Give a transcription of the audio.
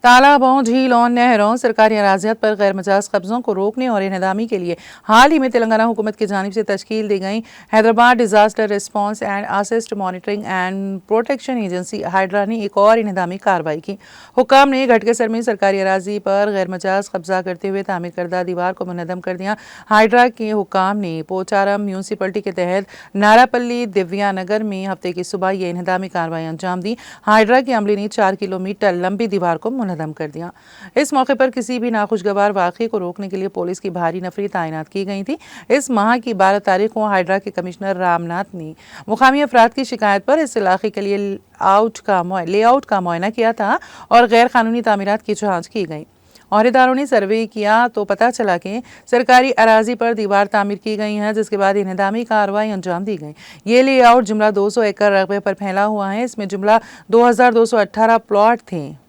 तालाबों, झीलों, नहरों, सरकारी अराजियात पर गैर मजाज कब्जों को रोकने और इन्हदामी के लिए हाल ही में तेलंगाना हुकूमत की जानिब से तश्कील दी गई Hyderabad disaster response and assist monitoring and protection agency hydra ने एक और इन्हदामी कार्रवाई की। हुक्काम ने घटकेसर में सरकारी अराजी पर गैर मजाज कब्जा करते हुए तामीर करदा दीवार को मुनहदम कर दिया। हाइड्रा के हुक्काम ने पोचारम म्यूनसिपलिटी के तहत नारापल्ली दिव्या नगर में हफ्ते की सुबह ये इन्हदामी कार्रवाई अंजाम दी। हाइड्रा के अमले ने 4 किलोमीटर लंबी दीवार को मुनहदम कर दिया। इस मौके पर किसी भी नाखुशगवार वाक़े को रोकने के लिए पुलिस की भारी नफरी तैनात की गई थी। इस माह की 12 तारीख को हाइड्रा के कमिश्नर रामनाथ ने मुकामी अफराद की शिकायत पर इस इलाके के लिए लेआउट का मुआयना किया था और गैर कानूनी तामीरात की जाँच की गई। औहदेदारों ने सर्वे किया तो पता चला कि सरकारी अराजी पर दीवार तामीर की गई है, जिसके बाद इन्हदामी कार्रवाई अंजाम दी गई। ये लेआउट जुमला 200 एकड़ रकबे पर फैला हुआ है। इसमें जुमला 2218 प्लॉट थे।